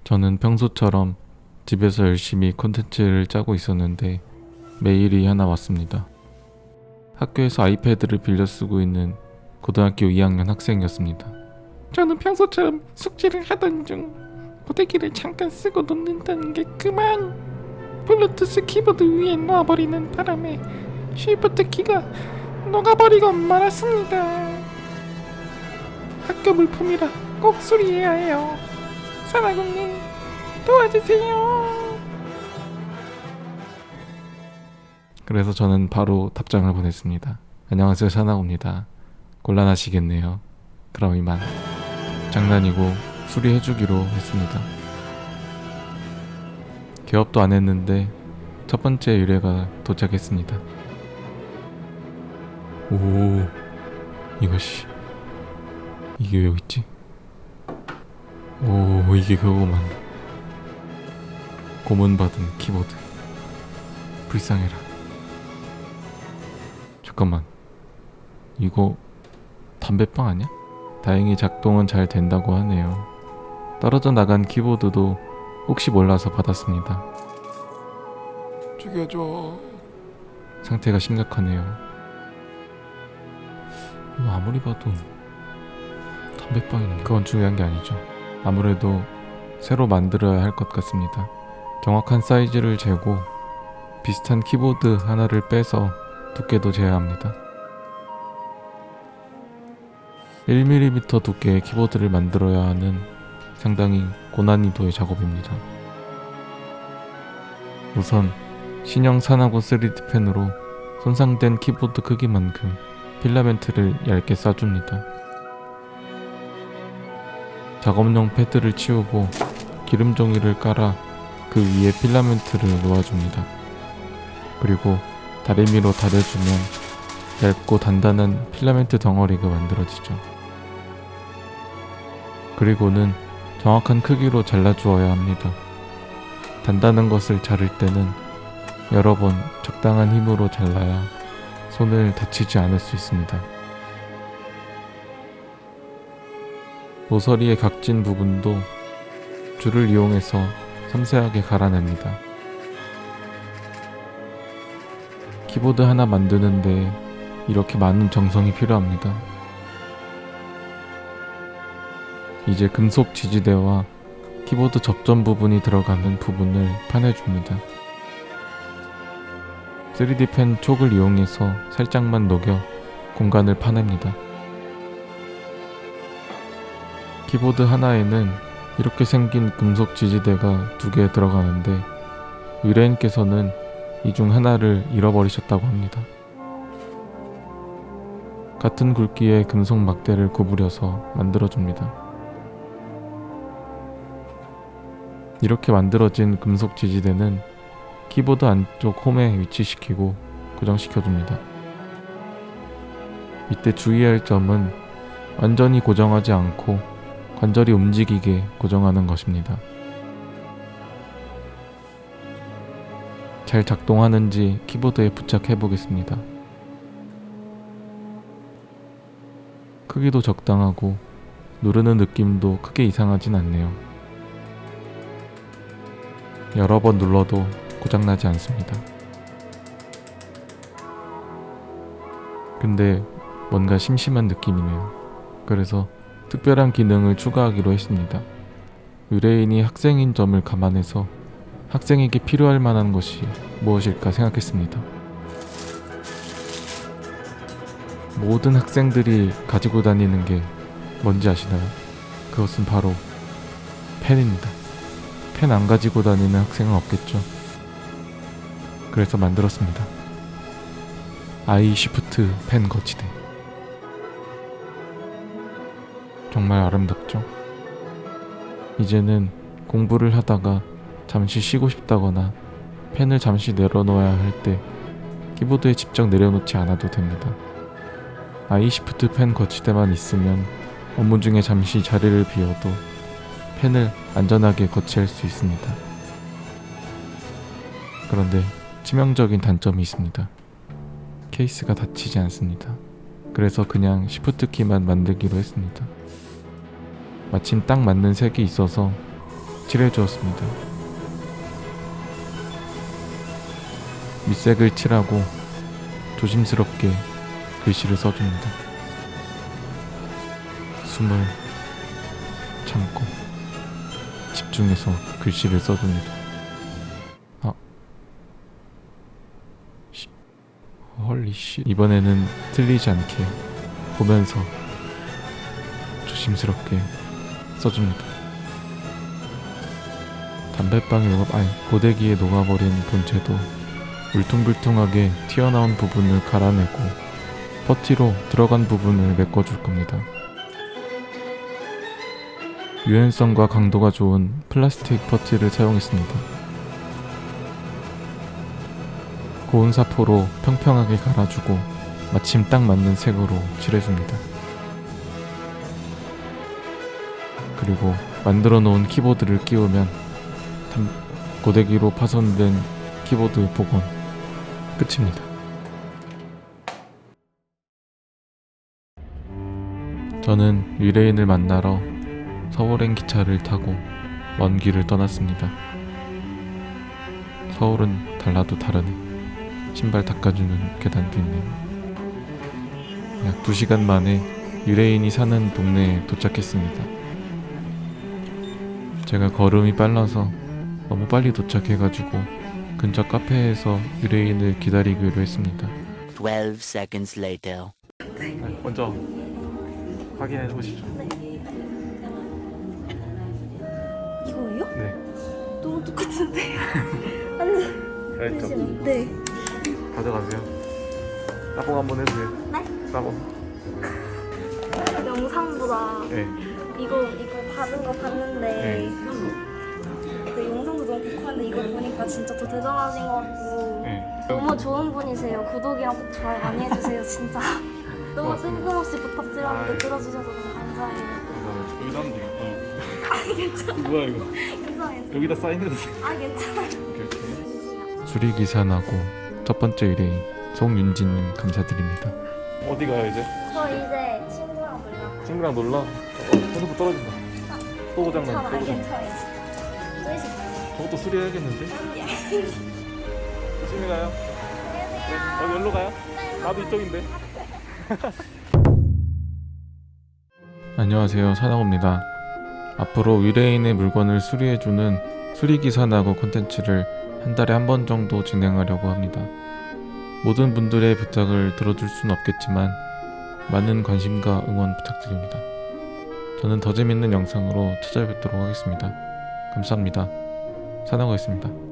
저는 평소처럼 집에서 열심히 콘텐츠를 짜고 있었는데 메일이 하나 왔습니다. 학교에서 아이패드를 빌려 쓰고 있는 고등학교 2학년 학생이었습니다. 저는 평소처럼 숙제를 하던 중 고데기를 잠깐 쓰고 놓는다는 게 그만 블루투스 키보드 위에 놓아버리는 바람에 쉬프트 키가 녹아버리고 말았습니다. 학교 물품이라 꼭 수리해야 해요. 사나군님 도와주세요. 그래서 저는 바로 답장을 보냈습니다. 안녕하세요, 샤나고입니다. 곤란하시겠네요. 그럼 이만. 장난이고 수리해주기로 했습니다. 개업도 안 했는데 첫 번째 의뢰가 도착했습니다. 오, 이것이 이게 왜 여기 있지? 오, 이게 그거구만. 고문받은 키보드. 불쌍해라. 잠깐만, 이거 담배빵 아니야? 다행히 작동은 잘 된다고 하네요. 떨어져 나간 키보드도 혹시 몰라서 받았습니다. 죽여줘. 상태가 심각하네요. 이거 아무리 봐도 담배빵인데. 그건 중요한 게 아니죠. 아무래도 새로 만들어야 할 것 같습니다. 정확한 사이즈를 재고 비슷한 키보드 하나를 빼서 두께도 재야 합니다. 1mm 두께의 키보드를 만들어야 하는 상당히 고난이도의 작업입니다. 우선 신형 사나고 3D 펜으로 손상된 키보드 크기만큼 필라멘트를 얇게 싸줍니다. 작업용 패드를 치우고 기름 종이를 깔아 그 위에 필라멘트를 놓아줍니다. 그리고 다리미로 다려주면 얇고 단단한 필라멘트 덩어리가 만들어지죠. 그리고는 정확한 크기로 잘라주어야 합니다. 단단한 것을 자를 때는 여러 번 적당한 힘으로 잘라야 손을 다치지 않을 수 있습니다. 모서리의 각진 부분도 줄을 이용해서 섬세하게 갈아냅니다. 키보드 하나 만드는데 이렇게 많은 정성이 필요합니다. 이제 금속 지지대와 키보드 접점 부분이 들어가는 부분을 파내줍니다. 3D 펜 촉을 이용해서 살짝만 녹여 공간을 파냅니다. 키보드 하나에는 이렇게 생긴 금속 지지대가 2개 들어가는데 의뢰인께서는 이 중 하나를 잃어버리셨다고 합니다. 같은 굵기의 금속 막대를 구부려서 만들어줍니다. 이렇게 만들어진 금속 지지대는 키보드 안쪽 홈에 위치시키고 고정시켜줍니다. 이때 주의할 점은 완전히 고정하지 않고 관절이 움직이게 고정하는 것입니다. 잘 작동하는지 키보드에 부착해 보겠습니다. 크기도 적당하고 누르는 느낌도 크게 이상하진 않네요. 여러 번 눌러도 고장나지 않습니다. 근데 뭔가 심심한 느낌이네요. 그래서 특별한 기능을 추가하기로 했습니다. 의뢰인이 학생인 점을 감안해서 학생에게 필요할 만한 것이 무엇일까 생각했습니다. 모든 학생들이 가지고 다니는 게 뭔지 아시나요? 그것은 바로 펜입니다. 펜 안 가지고 다니는 학생은 없겠죠. 그래서 만들었습니다. 아이 쉬프트 펜 거치대. 정말 아름답죠? 이제는 공부를 하다가 잠시 쉬고 싶다거나 펜을 잠시 내려놓아야 할 때 키보드에 직접 내려놓지 않아도 됩니다. 아이 쉬프트 펜 거치대만 있으면 업무 중에 잠시 자리를 비워도 펜을 안전하게 거치할 수 있습니다. 그런데 치명적인 단점이 있습니다. 케이스가 닫히지 않습니다. 그래서 그냥 시프트 키만 만들기로 했습니다. 마침 딱 맞는 색이 있어서 칠해주었습니다. 밑색을 칠하고 조심스럽게 글씨를 써줍니다. 숨을 참고 집중해서 글씨를 써줍니다. 헐리씨. 이번에는 틀리지 않게 보면서 조심스럽게 써줍니다. 고데기에 녹아버린 본체도 울퉁불퉁하게 튀어나온 부분을 갈아내고 퍼티로 들어간 부분을 메꿔줄 겁니다. 유연성과 강도가 좋은 플라스틱 퍼티를 사용했습니다. 고운 사포로 평평하게 갈아주고 마침 딱 맞는 색으로 칠해줍니다. 그리고 만들어 놓은 키보드를 끼우면 고데기로 파손된 키보드 복원 끝입니다. 저는 위레인을 만나러 서울행 기차를 타고 먼 길을 떠났습니다. 서울은 달라도 다르네. 신발 닦아주는 계단도 있네. 약 2시간 만에 유레인이 사는 동네에 도착했습니다. 제가 걸음이 빨라서 너무 빨리 도착해가지고 근처 카페에서 유레인을 기다리기로 했습니다. 12 seconds later. 먼저 확인해 보시죠. 이거예요? 네. 너무 똑같은데. 아니, 그랬죠. 네. 가져가세요. 따봉 한번 해주세요. 네? 따봉. 영상보다 네. 이거 받은 거 봤는데 그 영상도 너무 좋고한데 이거 보니까 진짜 더 대단하신 것 같고 네. 너무 좋은 분이세요. 구독이랑 꼭 좋아요 많이 해주세요. 진짜 너무 고맙습니다. 뜬금없이 부탁드렸는데 아이. 들어주셔서 너무 감사해요. 여기다 하면 되겠다. 아 괜찮아. 뭐야 이거? 괜찮아요. 여기다 사인해주세요. 아 괜찮아요. 수리기사 나고 첫 번째 의뢰인 송윤진님 감사드립니다. 어디 가요 이제? 저 이제 친구랑 놀려고. 친구랑 놀러? 핸드폰 떨어진다. 또 고장나. 괜찮아. 또 고장. 괜찮아요. 조이시. 저것도 수리해야겠는데? 조심히 가요. 여기 여기로 가요? 나도 이쪽인데. 안녕하세요, 사나고입니다. 앞으로 위레인의 물건을 수리해주는 수리기사 나고 콘텐츠를 한 달에 한 번 정도 진행하려고 합니다. 모든 분들의 부탁을 들어줄 수는 없겠지만 많은 관심과 응원 부탁드립니다. 저는 더 재밌는 영상으로 찾아뵙도록 하겠습니다. 감사합니다. 사나고였습니다.